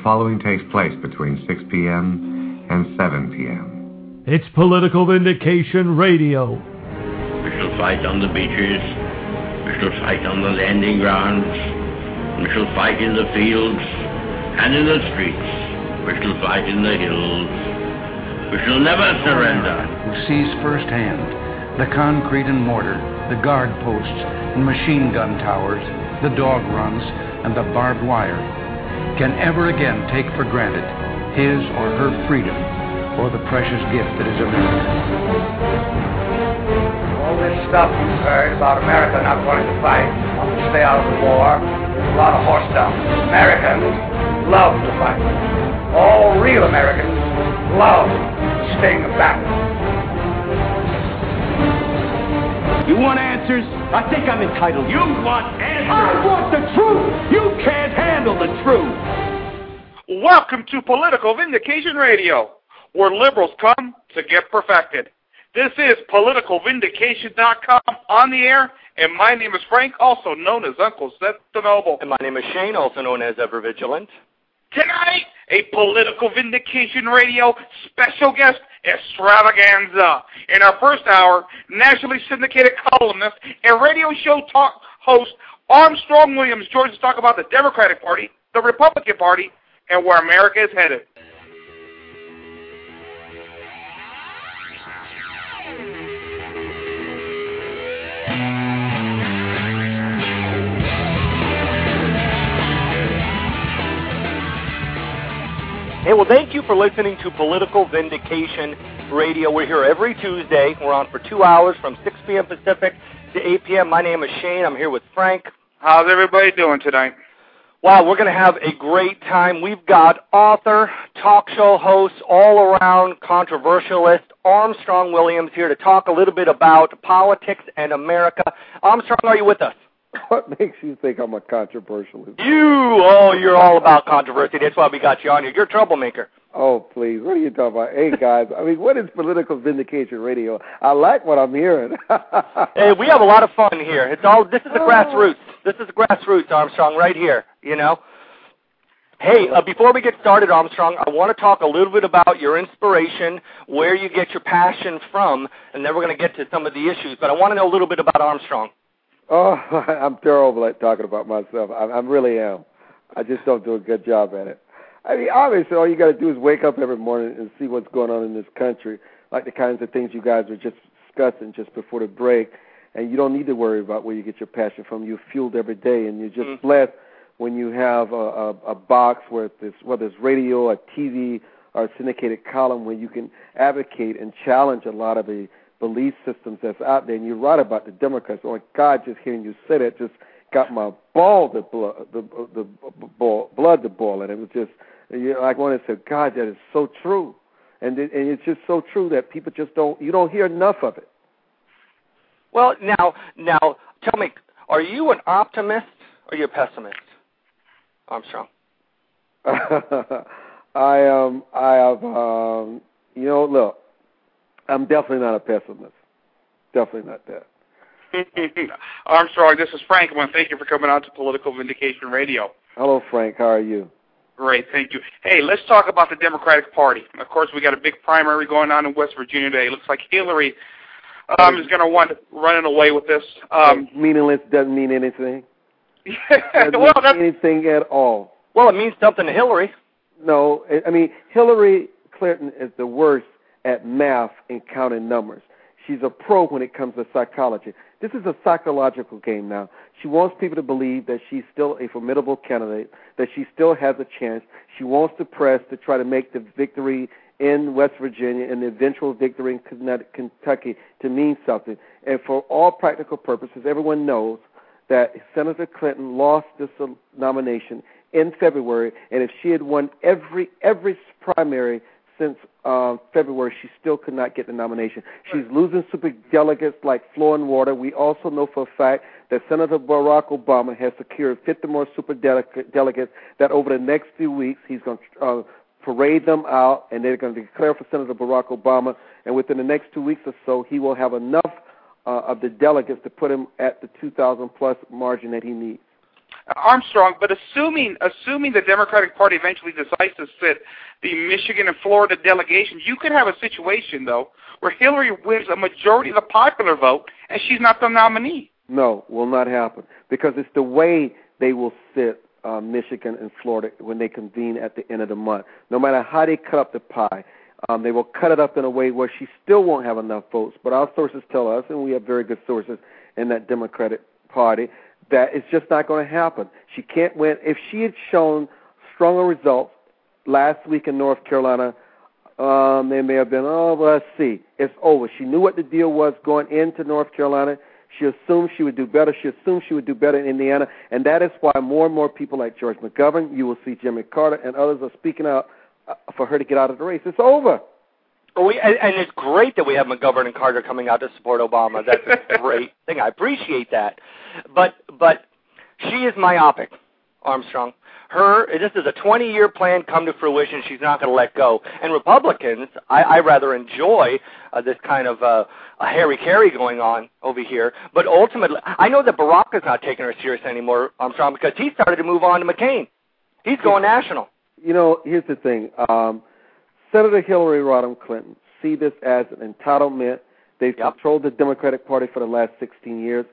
following takes place between 6 p.m. and 7 p.m. It's Political Vindication Radio. We shall fight on the beaches. We shall fight on the landing grounds. We shall fight in the fields and in the streets. We shall fight in the hills. We shall never surrender. Who sees firsthand the concrete and mortar, the guard posts and machine gun towers, the dog runs and the barbed wire, can ever again take for granted his or her freedom or the precious gift that is America. All this stuff you've heard about America not wanting to fight, wanting to stay out of the war, a lot of horse stuff. Americans love to fight. All real Americans love the sting of battle. You want answers? I think I'm entitled. You want answers? I want the truth. You can't handle the truth. Welcome to Political Vindication Radio, where liberals come to get perfected. This is PoliticalVindication.com on the air, and my name is Frank, also known as Uncle Seth the Noble. And my name is Shane, also known as Ever Vigilant. Tonight, a Political Vindication Radio special guest extravaganza. In our first hour, nationally syndicated columnist and radio show talk host Armstrong Williams joins us to talk about the Democratic Party, the Republican Party, and where America is headed. Hey, well, thank you for listening to Political Vindication Radio. We're here every Tuesday. We're on for 2 hours from 6 p.m. Pacific to 8 p.m. My name is Shane. I'm here with Frank. How's everybody doing tonight? Wow, we're going to have a great time. We've got author, talk show host, all-around controversialist Armstrong Williams here to talk a little bit about politics and America. Armstrong, are you with us? What makes you think I'm a controversialist? You're all about controversy. That's why we got you on here. You're a troublemaker. Oh, please. What are you talking about? Hey, guys, I mean, what is Political Vindication Radio? I like what I'm hearing. Hey, we have a lot of fun here. This is the grassroots. This is the grassroots, Armstrong, right here, you know. Hey, before we get started, Armstrong, I want to talk a little bit about your inspiration, where you get your passion from, and then we're going to get to some of the issues. But I want to know a little bit about Armstrong. Oh, I'm terrible at talking about myself. I really am. I just don't do a good job at it. I mean, obviously, all you got to do is wake up every morning and see what's going on in this country, like the kinds of things you guys were just discussing just before the break, and you don't need to worry about where you get your passion from. You're fueled every day, and you're just blessed when you have a box whether it's radio or TV or a syndicated column where you can advocate and challenge a lot of the belief systems that's out there. And you're right about the Democrats. Oh, my God, just hearing you say that just got my blood to boil. And it was just, like when I said, God, that is so true. And it's just so true that people just you don't hear enough of it. Well, now, tell me, are you an optimist or are you a pessimist, Armstrong? Look, I'm definitely not a pessimist. Definitely not that. Armstrong, this is Frank. I want to thank you for coming out to Political Vindication Radio. Hello, Frank. How are you? Great, thank you. Hey, let's talk about the Democratic Party. Of course, we got a big primary going on in West Virginia today. It looks like Hillary is going to want to run away with this. Meaningless doesn't mean anything. Doesn't mean anything at all. Well, it means something to Hillary. No, I mean, Hillary Clinton is the worst at math and counting numbers. She's a pro when it comes to psychology. This is a psychological game now. She wants people to believe that she's still a formidable candidate, that she still has a chance. She wants the press to try to make the victory in West Virginia and the eventual victory in Kentucky to mean something. And for all practical purposes, everyone knows that Senator Clinton lost this nomination in February, and if she had won every primary since February, she still could not get the nomination. She's losing super delegates like flow and water. We also know for a fact that Senator Barack Obama has secured 50 more super delegates that over the next few weeks he's going to parade them out, and they're going to declare for Senator Barack Obama. And within the next 2 weeks or so, he will have enough of the delegates to put him at the 2,000-plus margin that he needs. Armstrong, but assuming the Democratic Party eventually decides to sit the Michigan and Florida delegations, you could have a situation, though, where Hillary wins a majority of the popular vote and she's not the nominee. No, will not happen, because it's the way they will sit Michigan and Florida when they convene at the end of the month. No matter how they cut up the pie, they will cut it up in a way where she still won't have enough votes. But our sources tell us, and we have very good sources in that Democratic Party, that it's just not going to happen. She can't win. If she had shown stronger results last week in North Carolina, they may have been, let's see. It's over. She knew what the deal was going into North Carolina. She assumed she would do better. She assumed she would do better in Indiana. And that is why more and more people like George McGovern, you will see Jimmy Carter, and others are speaking out for her to get out of the race. It's over. And it's great that we have McGovern and Carter coming out to support Obama. That's a great thing. I appreciate that. But she is myopic, Armstrong. This is a 20-year plan come to fruition. She's not going to let go. And Republicans, I rather enjoy this kind of a Harry-Carry going on over here. But ultimately, I know that Barack is not taking her serious anymore, Armstrong, because he started to move on to McCain. He's going national. You know, here's the thing. Senator Hillary Rodham Clinton see this as an entitlement. They've controlled the Democratic Party for the last 16 years.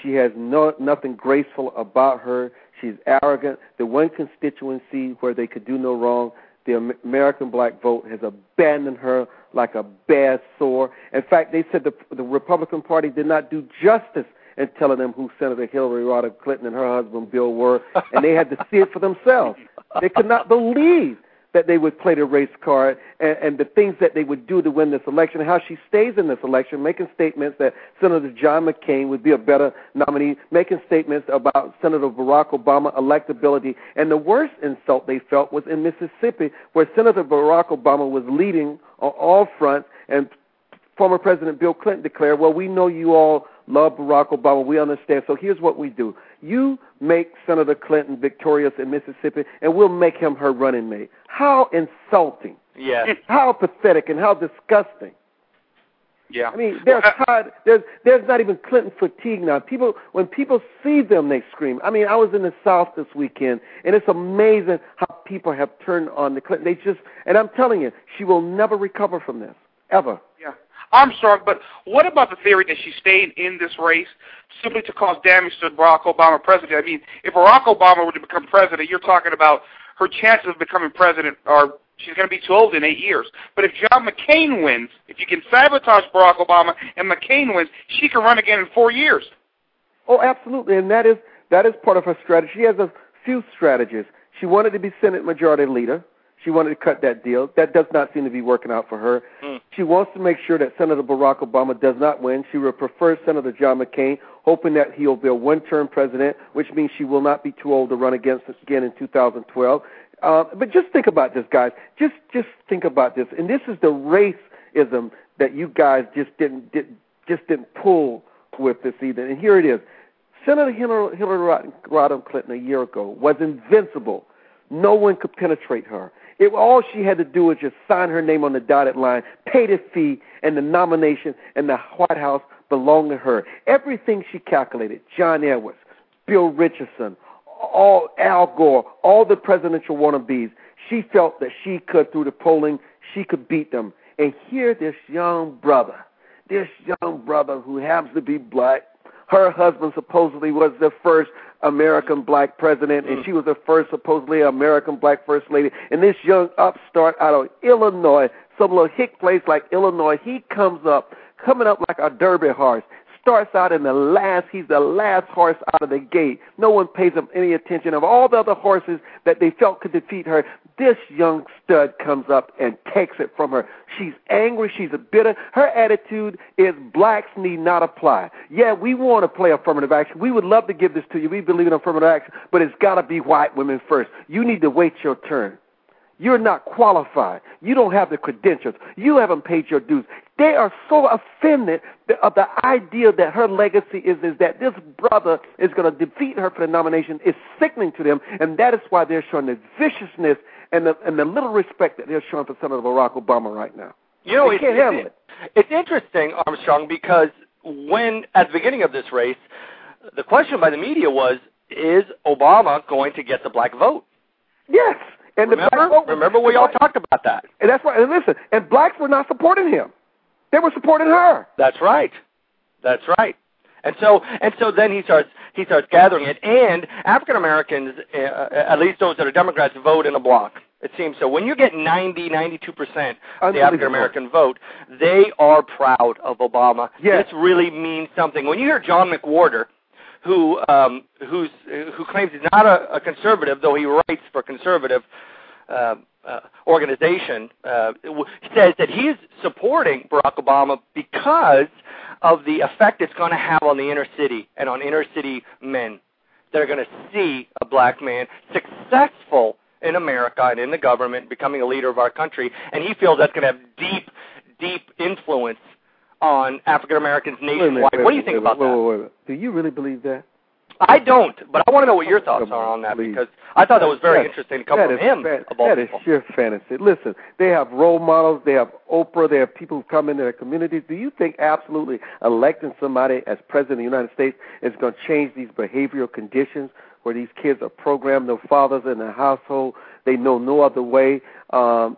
She has nothing graceful about her. She's arrogant. The one constituency where they could do no wrong, the American black vote, has abandoned her like a bad sore. In fact, they said the Republican Party did not do justice in telling them who Senator Hillary Rodham Clinton and her husband Bill were, and they had to see it for themselves. They could not believe that they would play the race card and the things that they would do to win this election, and how she stays in this election, making statements that Senator John McCain would be a better nominee, making statements about Senator Barack Obama electability. And the worst insult they felt was in Mississippi, where Senator Barack Obama was leading on all fronts, and former President Bill Clinton declared, well, we know you all love Barack Obama. We understand. So here's what we do. You make Senator Clinton victorious in Mississippi, and we'll make him her running mate. How insulting. Yeah. How pathetic and how disgusting. Yeah. I mean, they're tired. There's not even Clinton fatigue now. When people see them, they scream. I mean, I was in the South this weekend, and it's amazing how people have turned on the Clinton. And I'm telling you, she will never recover from this, ever. Yeah. Armstrong, but what about the theory that she stayed in this race simply to cause damage to Barack Obama president? I mean, if Barack Obama were to become president, you're talking about her chances of becoming president she's going to be too old in 8 years. But if John McCain wins, if you can sabotage Barack Obama and McCain wins, she can run again in 4 years. Oh, absolutely, and that is part of her strategy. She has a few strategies. She wanted to be Senate Majority Leader. She wanted to cut that deal. That does not seem to be working out for her. She wants to make sure that Senator Barack Obama does not win. She would prefer Senator John McCain, hoping that he'll be a one-term president, which means she will not be too old to run against us again in 2012. But just think about this, guys. Just think about this. And this is the racism that you guys just didn't pull with this either. And here it is. Senator Hillary Rodham Clinton a year ago was invincible. No one could penetrate her. All she had to do was just sign her name on the dotted line, pay the fee, and the nomination and the White House belonged to her. Everything she calculated, John Edwards, Bill Richardson, Al Gore, all the presidential wannabes, she felt that she could, through the polling, she could beat them. And here this young brother who happens to be black, her husband supposedly was the first American black president, and she was the first supposedly American black first lady. And this young upstart out of Illinois, some little hick place like Illinois, he coming up like a Derby horse. Starts out in he's the last horse out of the gate. No one pays him any attention. Of all the other horses that they felt could defeat her, this young stud comes up and takes it from her. She's angry. She's bitter. Her attitude is blacks need not apply. Yeah, we want to play affirmative action. We would love to give this to you. We believe in affirmative action, but it's got to be white women first. You need to wait your turn. You're not qualified. You don't have the credentials. You haven't paid your dues. They are so offended of the idea that her legacy is that this brother is going to defeat her for the nomination. It's sickening to them, and that is why they're showing the viciousness and the little respect that they're showing for Senator Barack Obama right now. You know, they can't handle it. It's interesting, Armstrong, because when, at the beginning of this race, the question by the media was, is Obama going to get the black vote? Yes. And remember we all talked about that. And that's right. And listen, and blacks were not supporting him. They were supporting her. That's right. And so then he starts gathering it, and African Americans, at least those that are Democrats, vote in a block. It seems so. When you get 92% of the African American vote, they are proud of Obama. Yes. This really means something. When you hear John McWhorter, who claims he's not a conservative, though he writes for conservative organization, says that he is supporting Barack Obama because of the effect it's going to have on the inner city and on inner city men. They're going to see a black man successful in America and in the government, becoming a leader of our country, and he feels that's going to have deep influence on African Americans nationwide. What do you think about that? Wait. Do you really believe that? I don't, but I want to know what your thoughts are on that, because I thought that was very interesting to come from him. That is sheer fantasy. Listen, they have role models, they have Oprah, they have people who come into their communities. Do you think absolutely electing somebody as president of the United States is going to change these behavioral conditions where these kids are programmed, no fathers in the household, they know no other way,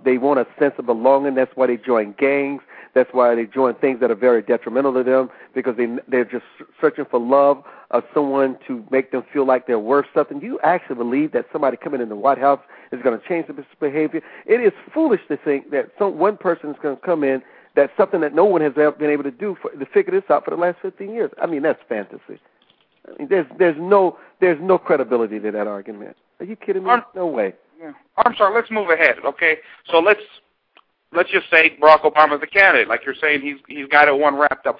they want a sense of belonging, that's why they join gangs, that's why they join things that are very detrimental to them, because they're just searching for love of someone to make them feel like they're worth something. Do you actually believe that somebody coming in the White House is going to change this behavior? It is foolish to think that one person is going to come in, that's something that no one has ever been able to do to figure this out for the last 15 years. I mean, that's fantasy. I mean, there's no credibility to that argument. Are you kidding me? No way. Yeah. Armstrong, let's move ahead, okay? So let's just say Barack Obama's the candidate. Like you're saying, he's got it one wrapped up.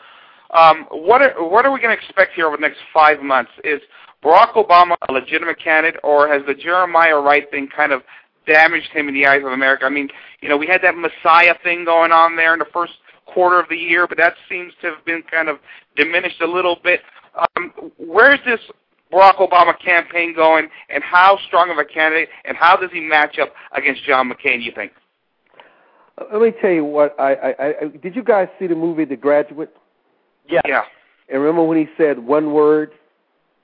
What are we going to expect here over the next 5 months? Is Barack Obama a legitimate candidate, or has the Jeremiah Wright thing kind of damaged him in the eyes of America? I mean, we had that Messiah thing going on there in the first quarter of the year, but that seems to have been kind of diminished a little bit. Where's this Barack Obama campaign going, and how strong of a candidate, and how does he match up against John McCain, you think? Let me tell you what, did you guys see the movie The Graduate? Yeah. And remember when he said one word,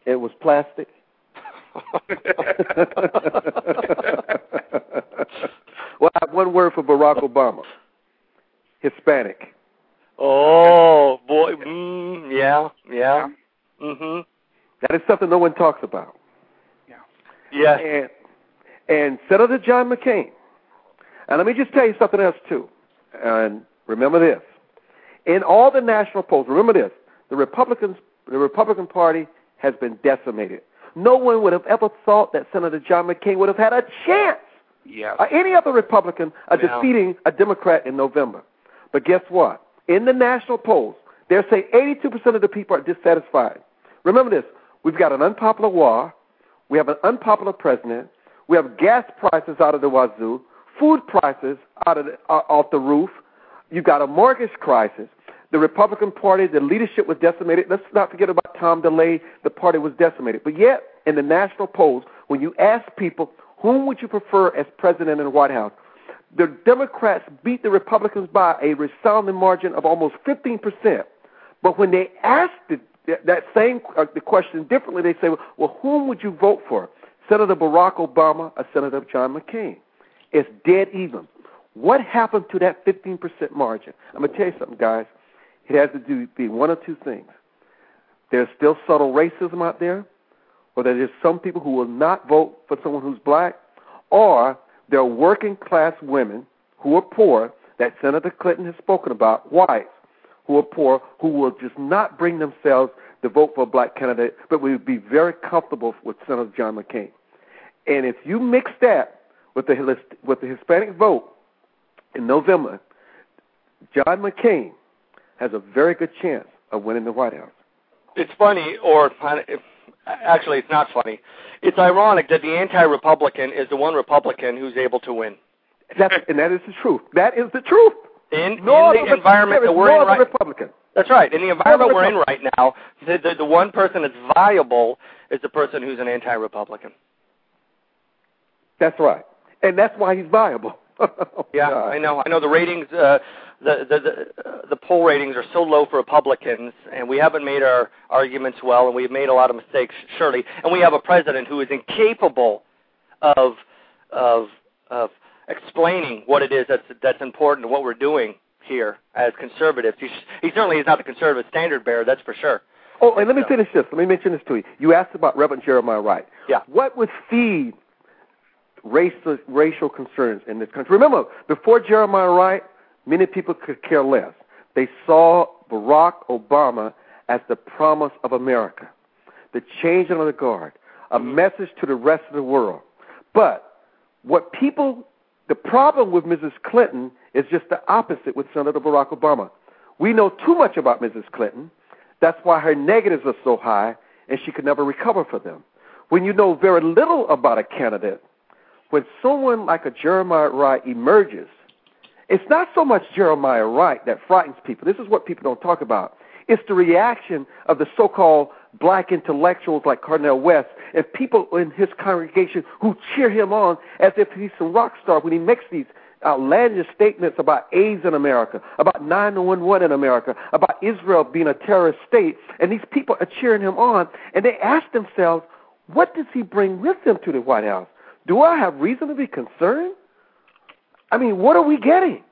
it was plastic? Well, I have one word for Barack Obama. Hispanic. Oh, boy. Yeah. Mm-hmm. That is something no one talks about. Yeah. And Senator John McCain. And let me just tell you something else, too. And remember this. In all the national polls, remember this, the Republican Party has been decimated. No one would have ever thought that Senator John McCain would have had a chance, or any other Republican, defeating a Democrat in November. But guess what? In the national polls, they're saying 82% of the people are dissatisfied. Remember this, we've got an unpopular war, we have an unpopular president, we have gas prices out of the wazoo, food prices off the roof, you've got a mortgage crisis. The Republican Party, the leadership was decimated. Let's not forget about Tom DeLay. The party was decimated. But yet, in the national polls, when you ask people, whom would you prefer as president in the White House, the Democrats beat the Republicans by a resounding margin of almost 15%. But when they ask the question differently, they say, well, whom would you vote for, Senator Barack Obama or Senator John McCain? It's dead even. What happened to that 15% margin? I'm going to tell you something, guys. It has to be one of two things. There's still subtle racism out there, or there's some people who will not vote for someone who's black, or there are working-class women who are poor that Senator Clinton has spoken about, whites who are poor, who will just not bring themselves to vote for a black candidate, but will be very comfortable with Senator John McCain. And if you mix that with the Hispanic vote in November, John McCain has a very good chance of winning the White House. It's funny, or actually it's not funny. It's ironic that the anti-Republican is the one Republican who's able to win. And that is the truth. That is the truth. In the environment that we're in right Republican. That's right. In the environment we're in right now, the one person that's viable is the person who's an anti-Republican. That's right. And that's why he's viable. Yeah, God. I know the ratings, the poll ratings are so low for Republicans, and we haven't made our arguments well, and we've made a lot of mistakes, surely. And we have a president who is incapable of explaining what it is that's important and what we're doing here as conservatives. He certainly is not the conservative standard bearer, that's for sure. Oh, and let me finish this. Let me mention this to you. You asked about Reverend Jeremiah Wright. Yeah. What would feed racial concerns in this country? Remember, before Jeremiah Wright, many people could care less. They saw Barack Obama as the promise of America, the changing of the guard, a message to the rest of the world. But the problem with Mrs. Clinton is just the opposite with Senator Barack Obama. We know too much about Mrs. Clinton. That's why her negatives are so high, and she could never recover for them. When you know very little about a candidate, when someone like a Jeremiah Wright emerges, it's not so much Jeremiah Wright that frightens people. This is what people don't talk about. It's the reaction of the so-called black intellectuals like Cornel West and people in his congregation who cheer him on as if he's some rock star when he makes these outlandish statements about AIDS in America, about 9/11 in America, about Israel being a terrorist state. And these people are cheering him on, and they ask themselves, what does he bring with him to the White House? Do I have reason to be concerned? I mean, what are we getting?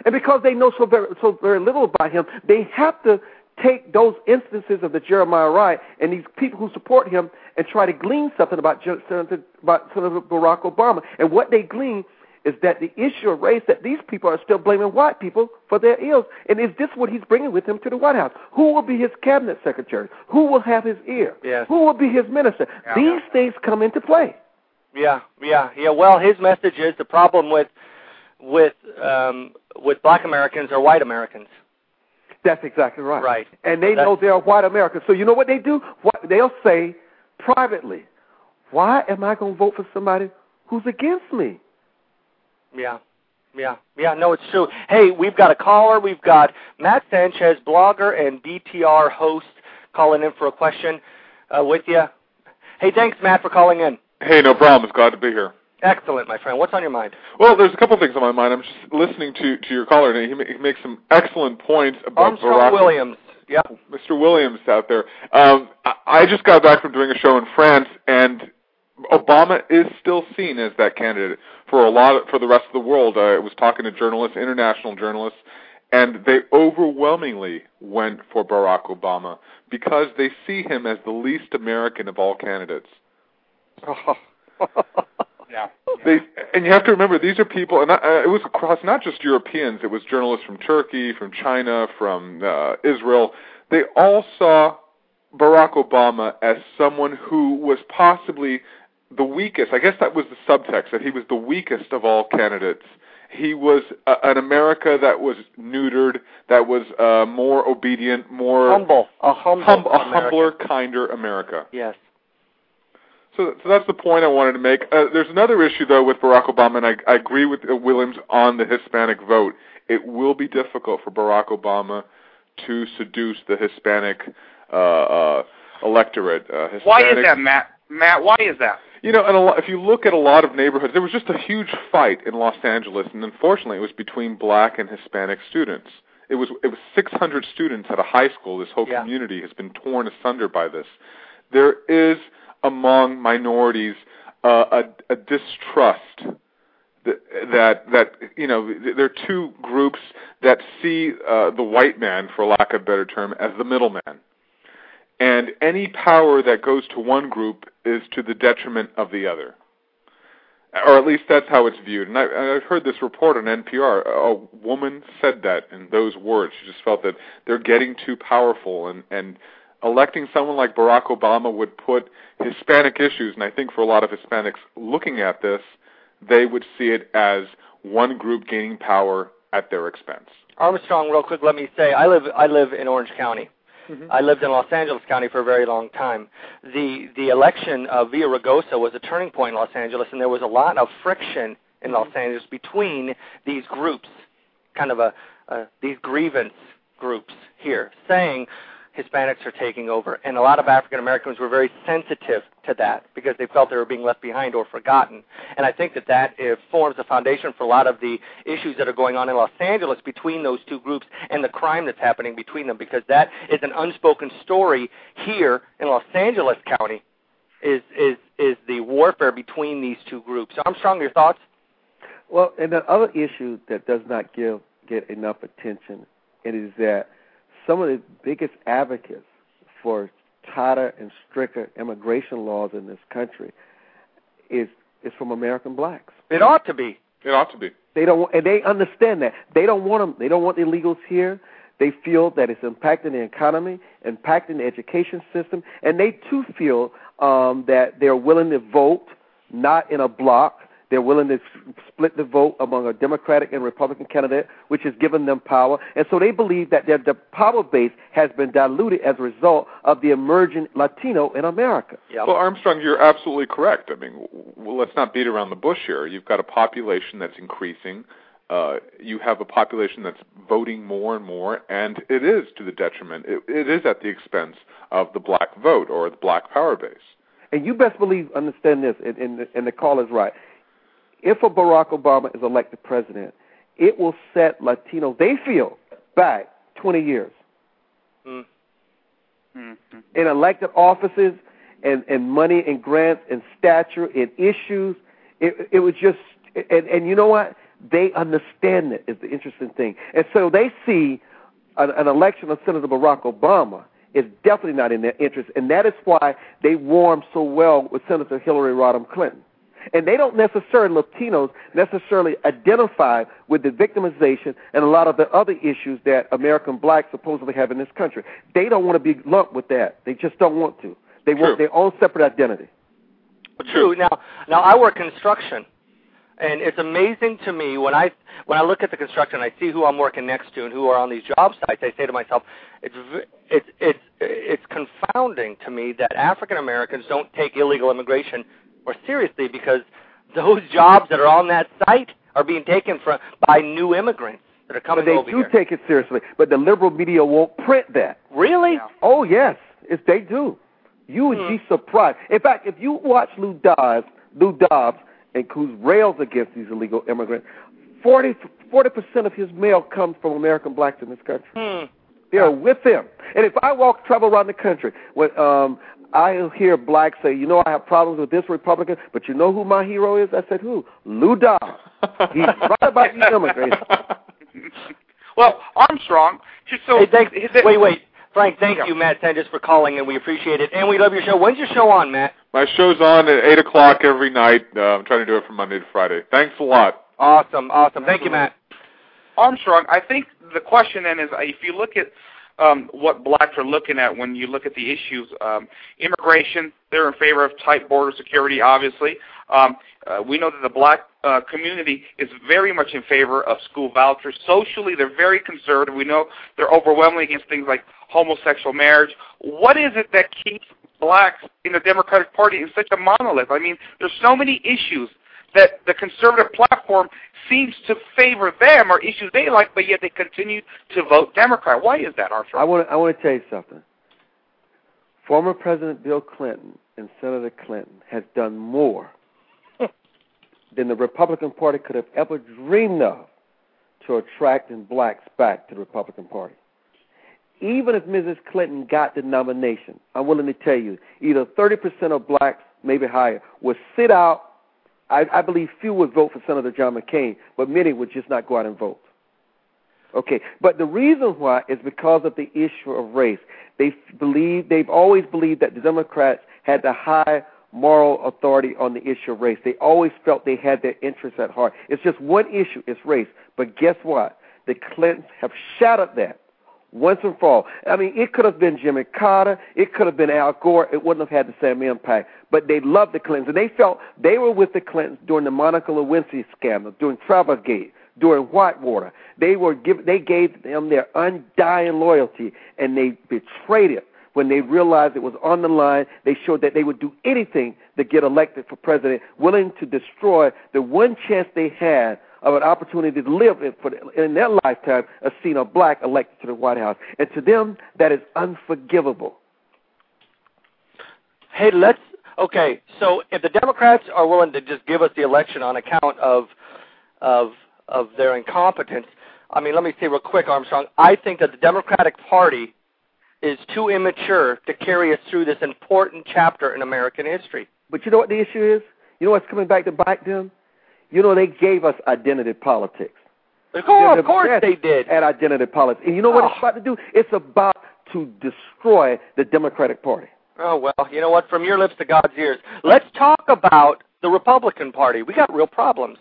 And because they know so very little about him, they have to take those instances of the Jeremiah Wright and these people who support him and try to glean something about Senator Barack Obama. And what they glean is that the issue of race, that these people are still blaming white people for their ills. And is this what he's bringing with him to the White House? Who will be his cabinet secretary? Who will have his ear? Yes. Who will be his minister? These things come into play. Yeah. Well, his message is the problem with black Americans are white Americans. That's exactly right. Right. And they know they're white Americans. So you know what they do? They'll say privately, why am I going to vote for somebody who's against me? Yeah. No, it's true. Hey, we've got a caller. We've got Matt Sanchez, blogger and BTR host, calling in for a question with you. Hey, thanks, Matt, for calling in. Hey, no problem. It's glad to be here. Excellent, my friend. What's on your mind? Well, there's a couple things on my mind. I'm just listening to your caller, and he makes some excellent points about Armstrong Williams. Yeah. Mr. Williams out there. I just got back from doing a show in France, and Obama is still seen as that candidate for the rest of the world. I was talking to journalists, international journalists, and they overwhelmingly went for Barack Obama because they see him as the least American of all candidates. Yeah. And you have to remember, these are people, and it was across not just Europeans, it was journalists from Turkey, from China, from Israel. They all saw Barack Obama as someone who was possibly the weakest. I guess that was the subtext, that he was the weakest of all candidates. He was an America that was neutered, that was more obedient, more humble, a humbler, kinder America. Yes. So that's the point I wanted to make. There's another issue, though, with Barack Obama, and I agree with Williams on the Hispanic vote. It will be difficult for Barack Obama to seduce the Hispanic electorate. Why is that, Matt? Matt, why is that? You know, if you look at a lot of neighborhoods, there was just a huge fight in Los Angeles, and unfortunately it was between black and Hispanic students. It was 600 students at a high school. This whole community has been torn asunder by this. There is among minorities a distrust that you know, there are two groups that see the white man, for lack of a better term, as the middleman. And any power that goes to one group is to the detriment of the other. Or at least that's how it's viewed. And I've heard this report on NPR. A woman said that in those words. She just felt that they're getting too powerful, and electing someone like Barack Obama would put Hispanic issues, and I think for a lot of Hispanics looking at this, they would see it as one group gaining power at their expense. Armstrong, real quick, let me say, I live in Orange County. Mm-hmm. I lived in Los Angeles County for a very long time. The election of Villaraigosa was a turning point in Los Angeles, and there was a lot of friction in Los Angeles between these groups, kind of these grievance groups here, saying, Hispanics are taking over. And a lot of African Americans were very sensitive to that because they felt they were being left behind or forgotten. And I think that forms the foundation for a lot of the issues that are going on in Los Angeles between those two groups and the crime that's happening between them, because that is an unspoken story here in Los Angeles County, is the warfare between these two groups. Armstrong, your thoughts? Well, and the other issue that does not get enough attention, it is that some of the biggest advocates for tighter and stricter immigration laws in this country is from American blacks. It ought to be. It ought to be. They don't, and they understand that. They don't want them. They don't want the illegals here. They feel that it's impacting the economy, impacting the education system, and they too feel that they're willing to vote not in a block. They're willing to split the vote among a Democratic and Republican candidate, which has given them power. And so they believe that the power base has been diluted as a result of the emerging Latino in America. Yep. Well, Armstrong, you're absolutely correct. I mean, let's not beat around the bush here. You've got a population that's increasing. You have a population that's voting more and more, and it is to the detriment. It is at the expense of the black vote or the black power base. And you best understand this, and the call is right. If a Barack Obama is elected president, it will set Latinos, they feel, back 20 years. Mm-hmm. In elected offices and money and grants and stature and issues. It was just, and you know what? They understand it is the interesting thing. And so they see an election of Senator Barack Obama is definitely not in their interest, and that is why they warm so well with Senator Hillary Rodham Clinton. And they don't Latinos necessarily identify with the victimization and a lot of the other issues that American blacks supposedly have in this country. They don't want to be lumped with that. They just don't want to. They want their own separate identity. True. Now I work construction, and it's amazing to me when I look at the construction, I see who I'm working next to and who are on these job sites. I say to myself, it's confounding to me that African Americans don't take illegal immigration more seriously, because those jobs that are on that site are being taken by new immigrants that are coming over here. But they do take it seriously, but the liberal media won't print that. Really? Oh, yes, they do. You would be surprised. In fact, if you watch Lou Dobbs, and who rails against these illegal immigrants, 40% of his mail comes from American blacks in this country. They are with him. And if I travel around the country, when I hear blacks say, I have problems with this Republican, but you know who my hero is? I said, who? Lou Dobbs. He's right about these immigrants. Well, Armstrong, just so... Hey, wait. Frank, thank you, Matt Sanders, for calling, and we appreciate it. And we love your show. When's your show on, Matt? My show's on at 8 o'clock every night. I'm trying to do it from Monday to Friday. Thanks a lot. Awesome. Thank you, Matt. Armstrong, I think the question then is, if you look at what blacks are looking at when you look at the issues, immigration, they're in favor of tight border security, obviously. We know that the black community is very much in favor of school vouchers. Socially, they're very conservative. We know they're overwhelmingly against things like homosexual marriage. What is it that keeps blacks in the Democratic Party in such a monolith? I mean, there's so many issues that the conservative platform seems to favor them, or issues they like, but yet they continue to vote Democrat. Why is that, Armstrong? I want to tell you something. Former President Bill Clinton and Senator Clinton has done more than the Republican Party could have ever dreamed of to attracting blacks back to the Republican Party. Even if Mrs. Clinton got the nomination, I'm willing to tell you, either 30% of blacks, maybe higher, would sit out. I believe few would vote for Senator John McCain, but many would just not go out and vote. Okay, but the reason why is because of the issue of race. They've always believed that the Democrats had the high moral authority on the issue of race. They always felt they had their interests at heart. It's just one issue, it's race. But guess what? The Clintons have shattered that once and for all. I mean, it could have been Jimmy Carter. It could have been Al Gore. It wouldn't have had the same impact. But they loved the Clintons, and they felt they were with the Clintons during the Monica Lewinsky scandal, during Travelgate, during Whitewater. They gave them their undying loyalty, and they betrayed it when they realized it was on the line. They showed that they would do anything to get elected for president, willing to destroy the one chance they had of an opportunity to live in their lifetime of seeing a black elected to the White House. And to them, that is unforgivable. Hey, okay, so if the Democrats are willing to just give us the election on account of their incompetence, I mean, let me say real quick, Armstrong, I think that the Democratic Party is too immature to carry us through this important chapter in American history. But you know what the issue is? You know what's coming back to bite them? You know, they gave us identity politics. Oh, of course they did. At identity politics. And you know what it's about to do? It's about to destroy the Democratic Party. Oh, well, you know what? From your lips to God's ears. Let's talk about the Republican Party. We got real problems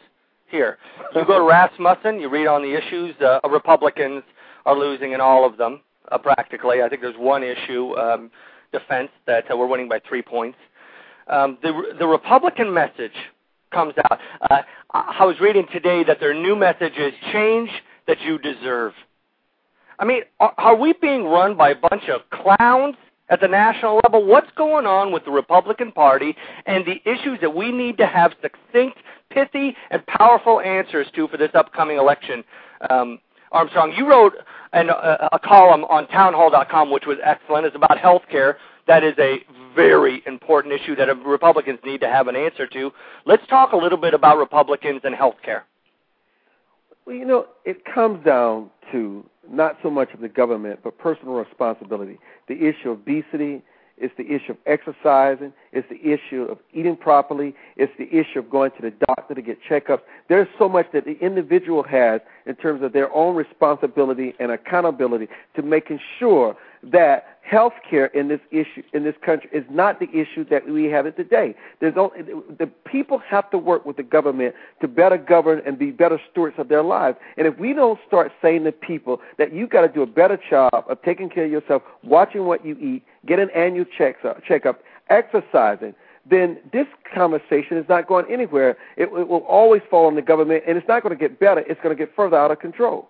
here. You go to Rasmussen, you read on the issues, Republicans are losing in all of them, practically. I think there's one issue, defense, that we're winning by 3 points. The Republican message comes out. I was reading today that their new message is change that you deserve. I mean, are we being run by a bunch of clowns at the national level? What's going on with the Republican Party and the issues that we need to have succinct, pithy, and powerful answers to for this upcoming election? Armstrong, you wrote a column on townhall.com, which was excellent. It's about health care. That is a very important issue that Republicans need to have an answer to. Let's talk a little bit about Republicans and health care. Well, you know, it comes down to not so much of the government, but personal responsibility. The issue of obesity, it's the issue of exercising, it's the issue of eating properly, it's the issue of going to the doctor to get checkups. There's so much that the individual has in terms of their own responsibility and accountability to making sure that health care in this country is not the issue that we have it today. The people have to work with the government to better govern and be better stewards of their lives. And if we don't start saying to people that you've got to do a better job of taking care of yourself, watching what you eat, get an annual checkup, exercising, then this conversation is not going anywhere. It will always fall on the government, and it's not going to get better. It's going to get further out of control.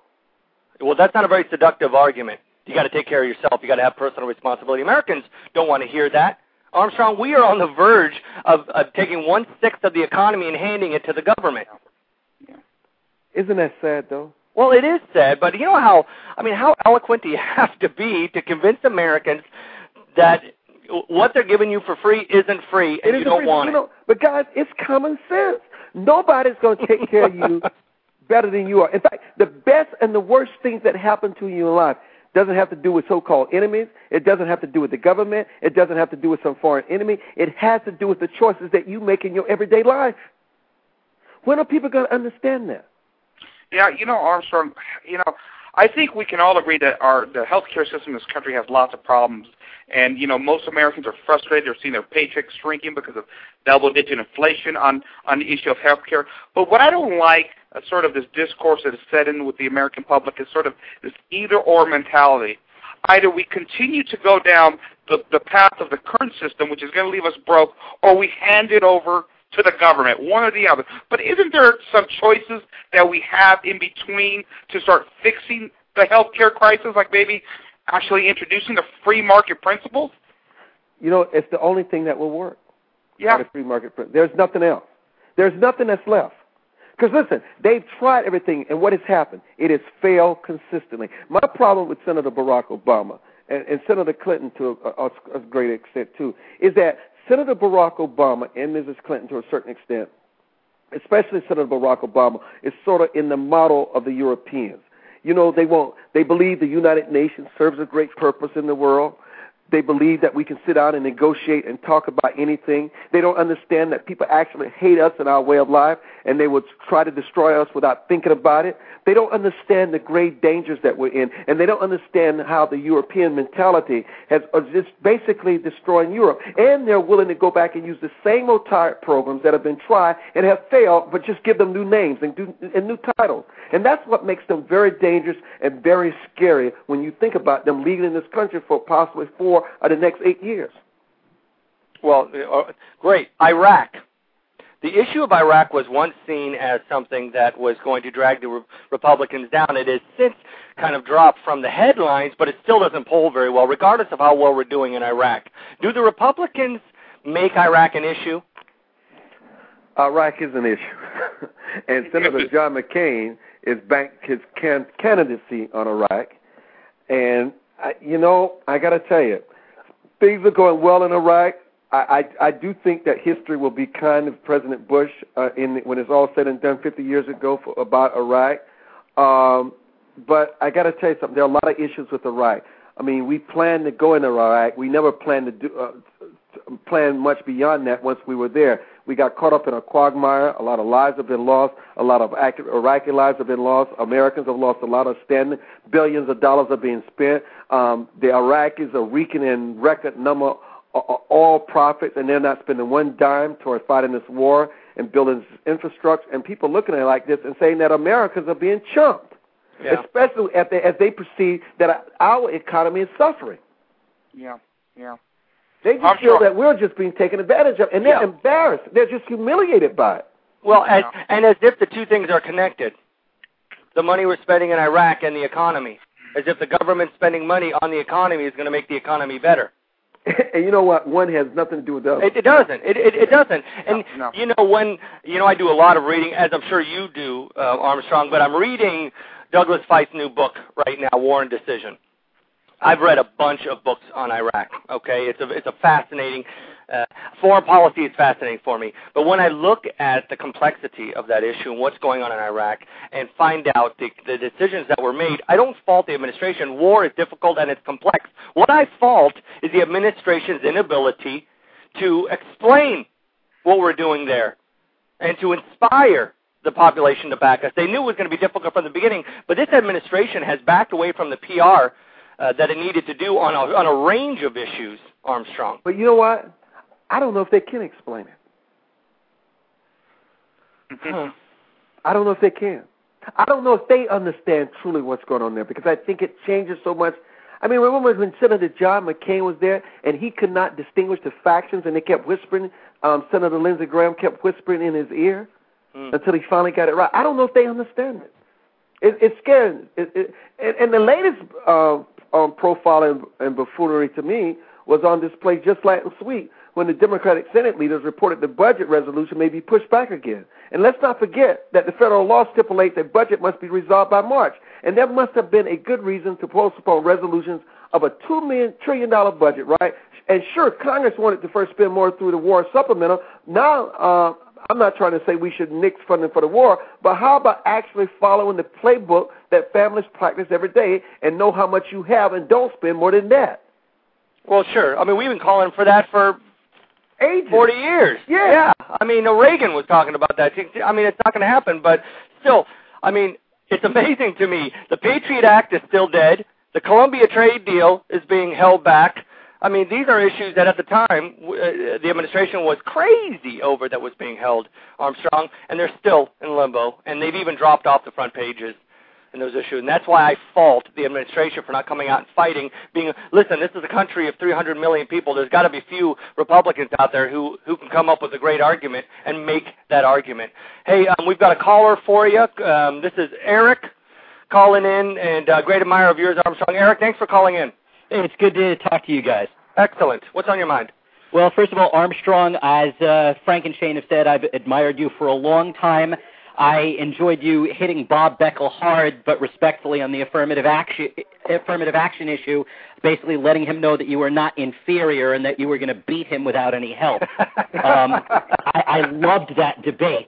Well, that's not a very seductive argument. You got to take care of yourself. You got to have personal responsibility. Americans don't want to hear that. Armstrong, we are on the verge of taking 1/6 of the economy and handing it to the government. Isn't that sad, though? Well, it is sad, but you know how eloquent do you have to be to convince Americans that what they're giving you for free isn't free and you don't want it? But guys, it's common sense. Nobody's going to take care of you better than you are. In fact, the best and the worst things that happen to you in life doesn't have to do with so-called enemies. It doesn't have to do with the government. It doesn't have to do with some foreign enemy. It has to do with the choices that you make in your everyday life. When are people going to understand that? Yeah, you know, Armstrong, you know, I think we can all agree that the healthcare system in this country has lots of problems. And, you know, most Americans are frustrated. They're seeing their paychecks shrinking because of double-digit inflation on the issue of healthcare. But what I don't like, sort of this discourse that is set in with the American public, is sort of this either-or mentality. Either we continue to go down the path of the current system, which is going to leave us broke, or we hand it over to the government, one or the other. But isn't there some choices that we have in between to start fixing the healthcare crisis, like maybe actually introducing the free market principles? You know, it's the only thing that will work. Yeah. The free market principles. There's nothing else. There's nothing that's left. Because, listen, they've tried everything, and what has happened? It has failed consistently. My problem with Senator Barack Obama and Senator Clinton to a great extent, too, is that Senator Barack Obama and Mrs. Clinton, to a certain extent, especially Senator Barack Obama, is sort of in the model of the Europeans. You know, they believe the United Nations serves a great purpose in the world. They believe that we can sit down and negotiate and talk about anything. They don't understand that people actually hate us and our way of life, and they would try to destroy us without thinking about it. They don't understand the great dangers that we're in, and they don't understand how the European mentality is just basically destroying Europe. And they're willing to go back and use the same old tired programs that have been tried and have failed, but just give them new names and new titles. And that's what makes them very dangerous and very scary when you think about them leading in this country for possibly 4 of the next 8 years. Well, great. Iraq. The issue of Iraq was once seen as something that was going to drag the Republicans down. It has since kind of dropped from the headlines, but it still doesn't poll very well, regardless of how well we're doing in Iraq. Do the Republicans make Iraq an issue? Iraq is an issue. and Senator John McCain is back his candidacy on Iraq. And, I got to tell you, things are going well in Iraq. I do think that history will be kind of President Bush when it's all said and done 50 years ago about Iraq. But I got to tell you something. There are a lot of issues with Iraq. I mean, we planned to go into Iraq. We never planned to plan much beyond that once we were there. We got caught up in a quagmire. A lot of lives have been lost. A lot of Iraqi lives have been lost. Americans have lost a lot of standing. Billions of dollars are being spent. The Iraqis are raking in record number all profits, and they're not spending one dime toward fighting this war and building infrastructure. And people looking at it like this and saying that Americans are being chumped, especially as they perceive that our economy is suffering. Yeah. They just feel that we're just being taken advantage of, and they're embarrassed. They're just humiliated by it. Well, as if the two things are connected, the money we're spending in Iraq and the economy, as if the government spending money on the economy is going to make the economy better. And you know what? One has nothing to do with the other. It doesn't. It doesn't. And I do a lot of reading, as I'm sure you do, Armstrong. But I'm reading Douglas Feist's new book right now, War and Decision. I've read a bunch of books on Iraq. Okay, it's a fascinating foreign policy. Is fascinating for me. But when I look at the complexity of that issue and what's going on in Iraq, and find out the decisions that were made, I don't fault the administration. War is difficult and it's complex. What I fault is the administration's inability to explain what we're doing there and to inspire the population to back us. They knew it was going to be difficult from the beginning, but this administration has backed away from the PR that it needed to do on a range of issues, Armstrong. But you know what? I don't know if they can explain it. I don't know if they can. I don't know if they understand truly what's going on there, because I think it changes so much. I mean, remember when Senator John McCain was there and he could not distinguish the factions, and they kept whispering, Senator Lindsey Graham kept whispering in his ear until he finally got it right. I don't know if they understand it. It's scary. And the latest profile and buffoonery to me was on display just last week when the Democratic Senate leaders reported the budget resolution may be pushed back again. And let's not forget that the federal law stipulates that budget must be resolved by March. And there must have been a good reason to postpone resolutions of a $2 trillion budget, right? And sure, Congress wanted to first spend more through the war supplemental. Now, I'm not trying to say we should nix funding for the war, but how about actually following the playbook that families practice every day and know how much you have and don't spend more than that? Well, sure. I mean, we've been calling for that for ages. 40 years. Yeah. I mean, Reagan was talking about that. I mean, it's not going to happen, but still, I mean, it's amazing to me. The Patriot Act is still dead. The Columbia trade deal is being held back. I mean, these are issues that at the time the administration was crazy over that was being held, Armstrong, and they're still in limbo, and they've even dropped off the front pages in those issues. And that's why I fault the administration for not coming out and fighting, listen, this is a country of 300 million people. There's got to be a few Republicans out there who can come up with a great argument and make that argument. Hey, we've got a caller for you. This is Eric calling in, and great admirer of yours, Armstrong. Eric, thanks for calling in. Hey, it's good to talk to you guys. Excellent. What's on your mind? Well, first of all, Armstrong, as Frank and Shane have said, I've admired you for a long time. I enjoyed you hitting Bob Beckel hard but respectfully on the affirmative action issue, basically letting him know that you were not inferior and that you were going to beat him without any help. I loved that debate.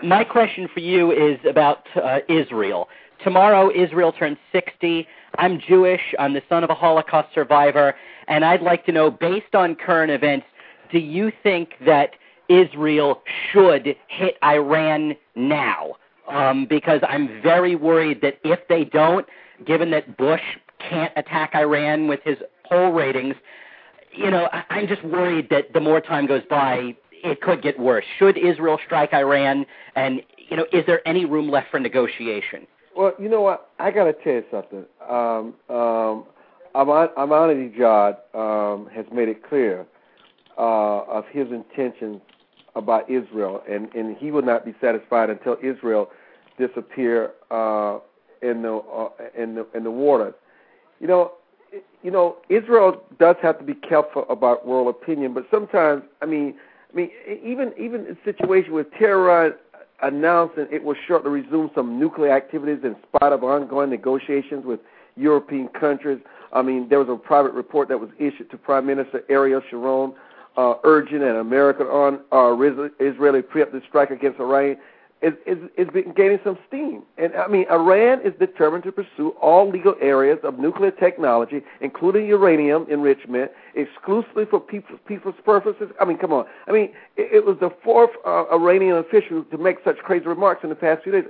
My question for you is about Israel. Tomorrow, Israel turns 60. I'm Jewish. I'm the son of a Holocaust survivor. And I'd like to know, based on current events, do you think that Israel should hit Iran now? Because I'm very worried that if they don't, given that Bush can't attack Iran with his poll ratings, I'm just worried that the more time goes by, it could get worse. Should Israel strike Iran? And, is there any room left for negotiation? Well, you know what? I got to tell you something. Ahmadinejad has made it clear of his intentions about Israel, and he will not be satisfied until Israel disappear in the waters. Israel does have to be careful about world opinion, but sometimes, even a situation with Tehran announcing it will shortly resume some nuclear activities in spite of ongoing negotiations with European countries. I mean, there was a private report that was issued to Prime Minister Ariel Sharon urging an American on Israeli preemptive strike against Iran. It's been gaining some steam. And, I mean, Iran is determined to pursue all legal areas of nuclear technology, including uranium enrichment, exclusively for people's purposes. I mean, come on. I mean, it was the fourth Iranian official to make such crazy remarks in the past few days.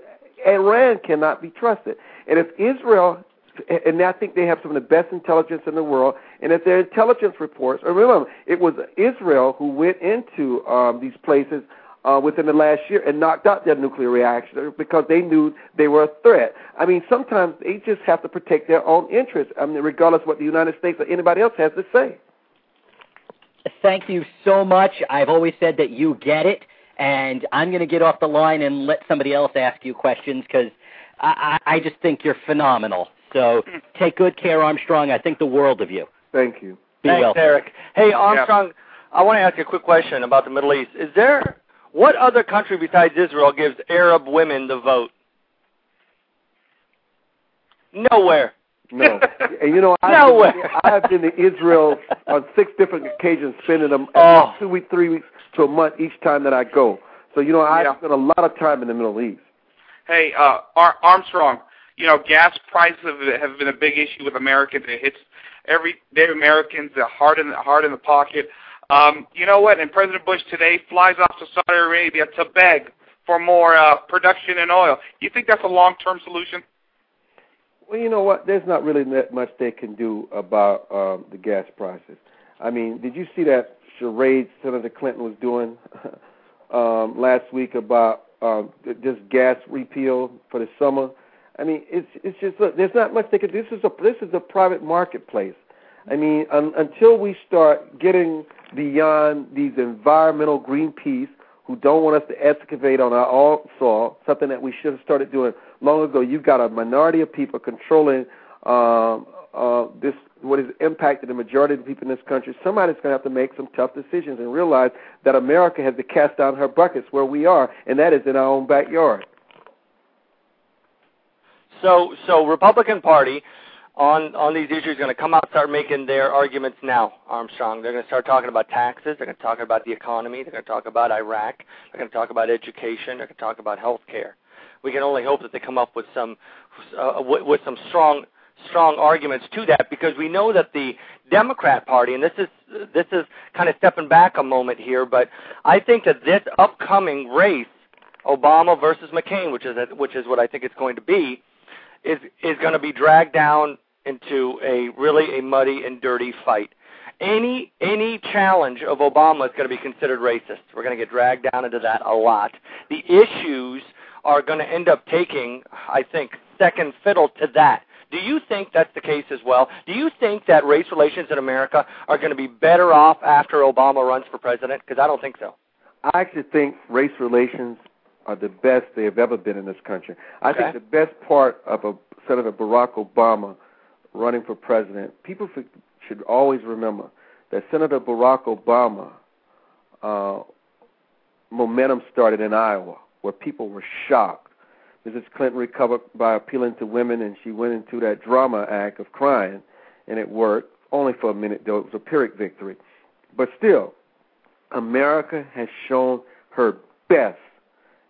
Iran cannot be trusted. And if Israel, and I think they have some of the best intelligence in the world, and if their intelligence reports, remember, it was Israel who went into these places within the last year and knocked out their nuclear reactor because they knew they were a threat. I mean, sometimes they just have to protect their own interests, regardless of what the United States or anybody else has to say. Thank you so much. I've always said that you get it, and I'm going to get off the line and let somebody else ask you questions because I just think you're phenomenal. So take good care, Armstrong. I think the world of you. Thank you. Thanks, Eric. Hey, Armstrong, I want to ask you a quick question about the Middle East. What other country besides Israel gives Arab women the vote? Nowhere. No. And you know, I have been to Israel on 6 different occasions, spending them 2 weeks, 3 weeks to a month each time that I go. So, you know, I spend a lot of time in the Middle East. Hey, Armstrong, you know, gas prices have been a big issue with Americans. It hits everyday Americans hard in the pocket. You know what? And President Bush today flies off to Saudi Arabia to beg for more production in oil. You think that's a long-term solution? Well, you know what? There's not really that much they can do about the gas prices. I mean, did you see that charade Senator Clinton was doing last week about this gas repeal for the summer? I mean, it's just, look, there's not much they can do. This is a private marketplace. I mean, until we start getting beyond these environmental Greenpeace who don't want us to excavate on our own soil, something that we should have started doing long ago. You've got a minority of people controlling this, what has impacted the majority of the people in this country. Somebody's going to have to make some tough decisions and realize that America has to cast down her buckets where we are, and that is in our own backyard. So Republican Party on these issues is going to come out and start making their arguments now, Armstrong. They're going to start talking about taxes. They're going to talk about the economy. They're going to talk about Iraq. They're going to talk about education. They're going to talk about health care. We can only hope that they come up with some strong arguments to that, because we know that the Democrat Party, and this is kind of stepping back a moment here, but I think that this upcoming race, Obama versus McCain, which is what I think it's going to be, is going to be dragged down into a muddy and dirty fight. Any challenge of Obama is going to be considered racist. We're going to get dragged down into that a lot. The issues are going to end up taking, I think, second fiddle to that. Do you think that's the case as well? Do you think that race relations in America are going to be better off after Obama runs for president? Because I don't think so. I actually think race relations are the best they have ever been in this country. I think the best part of Senator Barack Obama running for president, people should always remember that Senator Barack Obama momentum started in Iowa, where people were shocked. Mrs. Clinton recovered by appealing to women, and she went into that drama act of crying, and it worked, only for a minute, though. It was a Pyrrhic victory. But still, America has shown her best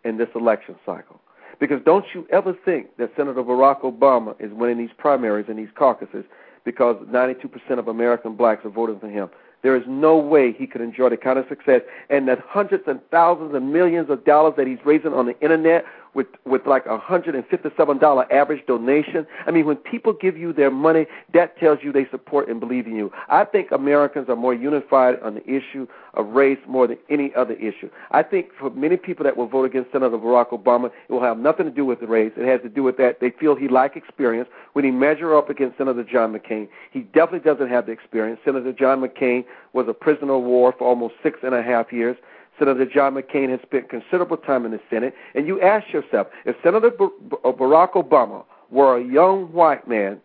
in this election cycle. Because don't you ever think that Senator Barack Obama is winning these primaries and these caucuses because 92% of American blacks are voting for him. There is no way he could enjoy the kind of success and that hundreds and thousands and millions of dollars that he's raising on the Internet with like $157 average donation. I mean, when people give you their money, that tells you they support and believe in you. I think Americans are more unified on the issue of race more than any other issue. I think for many people that will vote against Senator Barack Obama, it will have nothing to do with the race. It has to do with that they feel he lacks experience. When he measure up against Senator John McCain, he definitely doesn't have the experience. Senator John McCain was a prisoner of war for almost 6.5 years. Senator John McCain has spent considerable time in the Senate. And you ask yourself, if Senator Barack Obama were a young white man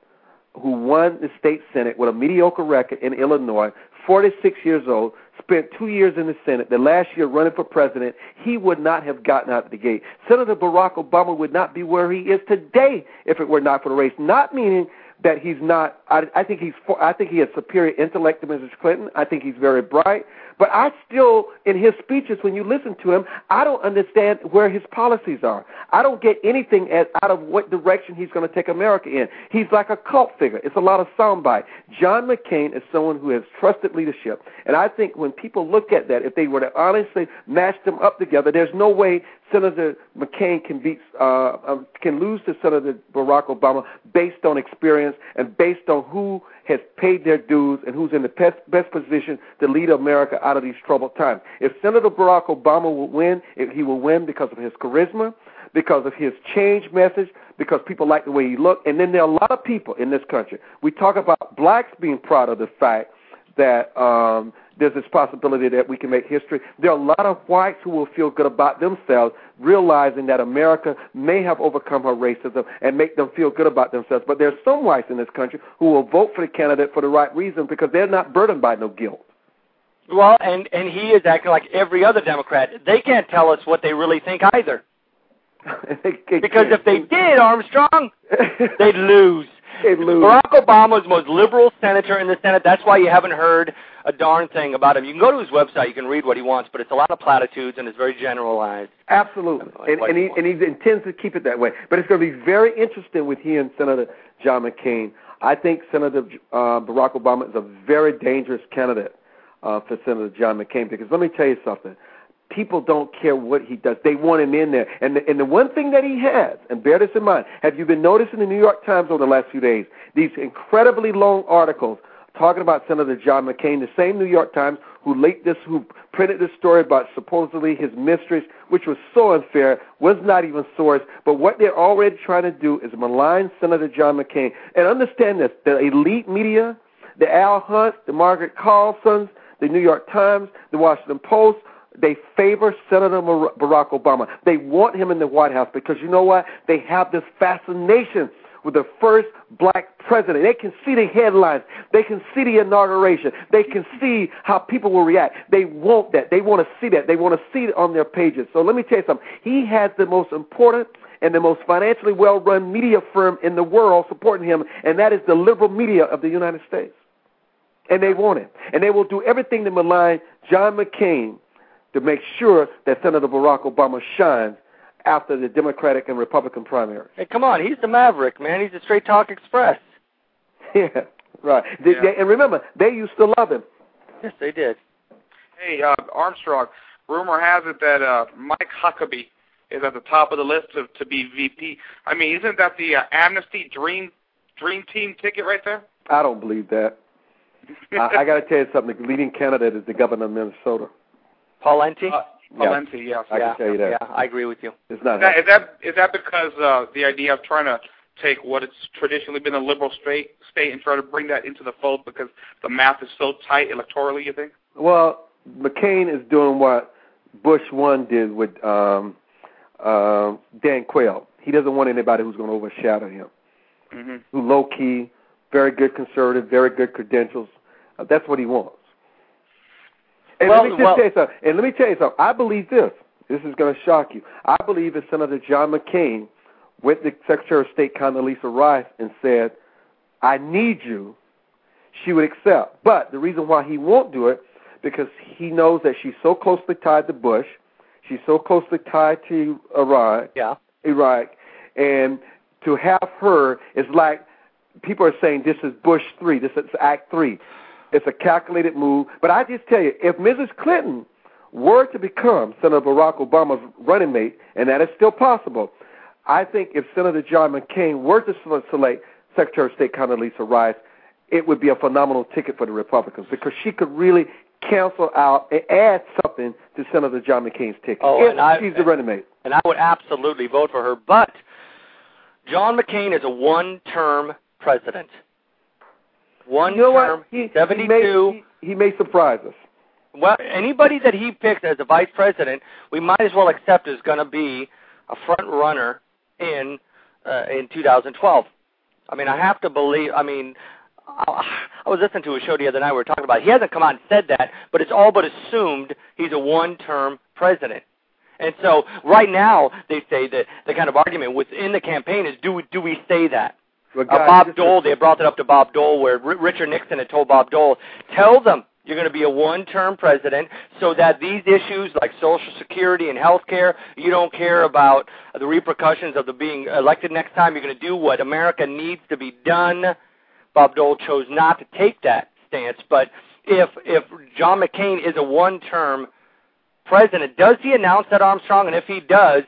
who won the state Senate with a mediocre record in Illinois, 46 years old, spent 2 years in the Senate, the last year running for president, he would not have gotten out of the gate. Senator Barack Obama would not be where he is today if it were not for the race. Not meaning that he's not. I think he has superior intellect to Mrs. Clinton. I think he's very bright. But I still, in his speeches, when you listen to him, I don't understand where his policies are. I don't get anything out of what direction he's going to take America in. He's like a cult figure. It's a lot of soundbite. John McCain is someone who has trusted leadership. And I think when people look at that, if they were to honestly match them up together, there's no way Senator McCain can lose to Senator Barack Obama based on experience and based on who has paid their dues and who's in the best position to lead America out of these troubled times. If Senator Barack Obama will win, he will win because of his charisma, because of his change message, because people like the way he looks. And then there are a lot of people in this country. We talk about blacks being proud of the fact that there's this possibility that we can make history. There are a lot of whites who will feel good about themselves, realizing that America may have overcome her racism and make them feel good about themselves. But there's some whites in this country who will vote for the candidate for the right reason because they're not burdened by no guilt. Well, and he is acting like every other Democrat. They can't tell us what they really think either. Because if they did, Armstrong, they'd lose. Barack Obama is the most liberal senator in the Senate. That's why you haven't heard a darn thing about him. You can go to his website. You can read what he wants, but it's a lot of platitudes, and it's very generalized. Absolutely. And he intends to keep it that way. But it's going to be very interesting with he and Senator John McCain. I think Senator Barack Obama is a very dangerous candidate for Senator John McCain, because let me tell you something. People don't care what he does. They want him in there. And the one thing that he has, and bear this in mind, have you been noticing the New York Times over the last few days, these incredibly long articles talking about Senator John McCain, the same New York Times who printed this story about supposedly his mistress, which was so unfair, was not even sourced. But what they're already trying to do is malign Senator John McCain. And understand this, the elite media, the Al Hunts, the Margaret Carlsons, the New York Times, the Washington Post, they favor Senator Barack Obama. They want him in the White House because you know what? They have this fascination with the first black president. They can see the headlines. They can see the inauguration. They can see how people will react. They want that. They want to see that. They want to see it on their pages. So let me tell you something. He has the most important and the most financially well-run media firm in the world supporting him, and that is the liberal media of the United States. And they want him. And they will do everything to malign John McCain to make sure that Senator Barack Obama shines after the Democratic and Republican primaries. Hey, come on, he's the maverick, man. He's the Straight Talk Express. Yeah, right. And remember, they used to love him. Yes, they did. Hey, Armstrong, rumor has it that Mike Huckabee is at the top of the list to be VP. I mean, isn't that the Amnesty Dream Team ticket right there? I don't believe that. I got to tell you something. The leading candidate is the governor of Minnesota. Paulenti? Paulenti, yes. I can tell you that. Yeah, I agree with you. It's not is that because the idea of trying to take what it's traditionally been a liberal state and try to bring that into the fold because the math is so tight electorally, you think? Well, McCain is doing what Bush 1 did with Dan Quayle. He doesn't want anybody who's going to overshadow him. Mm-hmm. Who low-key, very good conservative, very good credentials. That's what he wants. And let me tell you something. I believe this. This is going to shock you. I believe that Senator John McCain went to Secretary of State Condoleezza Rice and said, I need you, she would accept. But the reason why he won't do it, because he knows that she's so closely tied to Bush, she's so closely tied to Iraq, and to have her is like people are saying this is Bush 3, this is Act 3. It's a calculated move. But I just tell you, if Mrs. Clinton were to become Senator Barack Obama's running mate, and that is still possible, I think if Senator John McCain were to select Secretary of State Condoleezza Rice, it would be a phenomenal ticket for the Republicans because she could really cancel out and add something to Senator John McCain's ticket she's the running mate. And I would absolutely vote for her. But John McCain is a one-term president. One term, 72. He may surprise us. Well, anybody that he picks as a vice president, we might as well accept is going to be a front runner in 2012. I mean, I have to believe. I mean, I was listening to a show the other night. We were talking about it. He hasn't come out and said that, but it's all but assumed he's a one-term president. And so right now they say that the kind of argument within the campaign is, do we say that? Well, guys, Bob Dole, they brought it up to Bob Dole, where Richard Nixon had told Bob Dole, tell them you're going to be a one-term president so that these issues like Social Security and health care, you don't care about the repercussions of the being elected next time. You're going to do what America needs to be done. Bob Dole chose not to take that stance. But if John McCain is a one-term president, does he announce that, Armstrong? And if he does,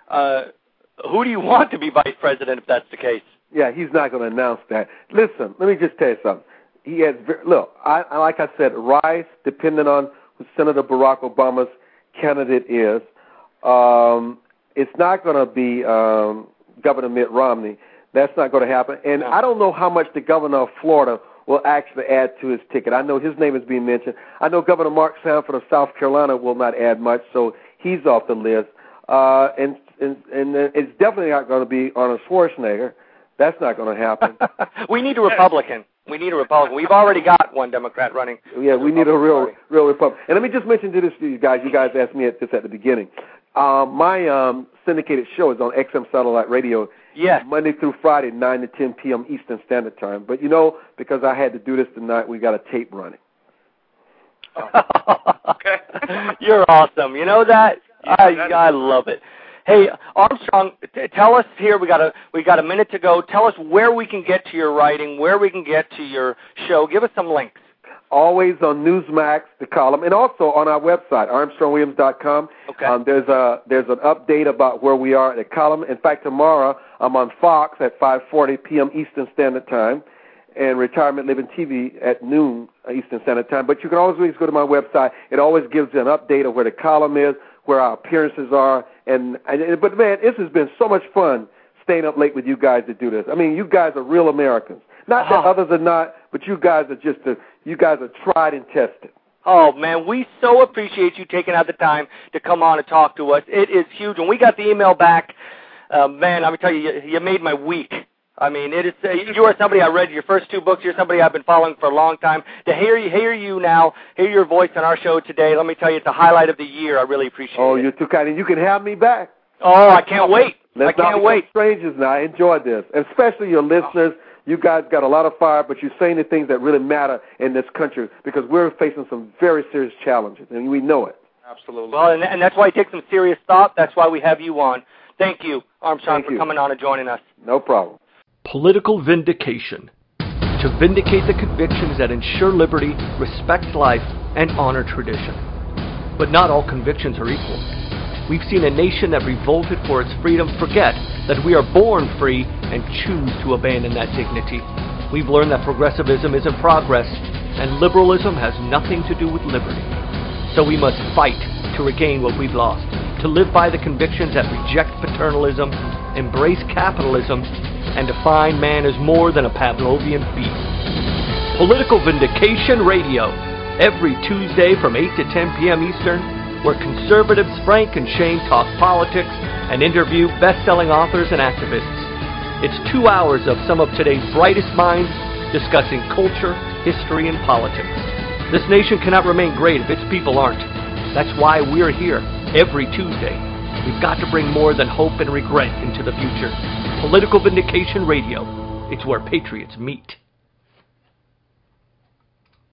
who do you want to be vice president if that's the case? Yeah, he's not going to announce that. Listen, let me just tell you something. He has look. Like I said, Rice, depending on who Senator Barack Obama's candidate is, it's not going to be Governor Mitt Romney. That's not going to happen. And I don't know how much the governor of Florida will actually add to his ticket. I know his name is being mentioned. I know Governor Mark Sanford of South Carolina will not add much, so he's off the list. And it's definitely not going to be Arnold Schwarzenegger. That's not going to happen. We need a Republican. We've already got one Democrat running. Yeah, we need a real Republican. And let me just mention to this to you guys. You guys asked me this at the beginning. My syndicated show is on XM Satellite Radio. Yes. Monday through Friday, 9 to 10 p.m. Eastern Standard Time. But, because I had to do this tonight, we got a tape running. Okay. You're awesome. You know that? I love it. Hey, Armstrong, tell us here, we got a minute to go. Tell us where we can get to your writing, where we can get to your show. Give us some links. Always on Newsmax, the column, and also on our website, ArmstrongWilliams.com. Okay. There's an update about where we are at the column. In fact, tomorrow I'm on Fox at 5:40 p.m. Eastern Standard Time, and Retirement Living TV at noon Eastern Standard Time. But you can always go to my website. It always gives you an update of where the column is, where our appearances are. But, man, this has been so much fun staying up late with you guys to do this. I mean, you guys are real Americans. Not that others are not, but you guys are tried and tested. Oh, man, we so appreciate you taking out the time to come on and talk to us. It is huge. When we got the email back, man, I'm going to tell you, you made my week. I mean, it is. You are somebody I read your first two books. You're somebody I've been following for a long time. To hear you now, hear your voice on our show today, let me tell you, it's the highlight of the year. I really appreciate it. Oh, you're too kind. And you can have me back. Oh, I can't wait. I can't wait. Strangers now. I enjoy this, especially your listeners. You guys got a lot of fire, but you're saying the things that really matter in this country because we're facing some very serious challenges, and we know it. Absolutely. Well, and that's why it takes some serious thought. That's why we have you on. Thank you, Armstrong, for coming on and joining us. No problem. Political Vindication. To vindicate the convictions that ensure liberty, respect life, and honor tradition. But not all convictions are equal. We've seen a nation that revolted for its freedom forget that we are born free and choose to abandon that dignity. We've learned that progressivism isn't progress, and liberalism has nothing to do with liberty. So we must fight to regain what we've lost, to live by the convictions that reject paternalism, embrace capitalism, and define man as more than a Pavlovian beast. Political Vindication Radio, every Tuesday from 8 to 10 p.m. Eastern, where conservatives Frank and Shane talk politics and interview best-selling authors and activists. It's 2 hours of some of today's brightest minds discussing culture, history, and politics. This nation cannot remain great if its people aren't. That's why we're here every Tuesday. We've got to bring more than hope and regret into the future. Political Vindication Radio. It's where patriots meet.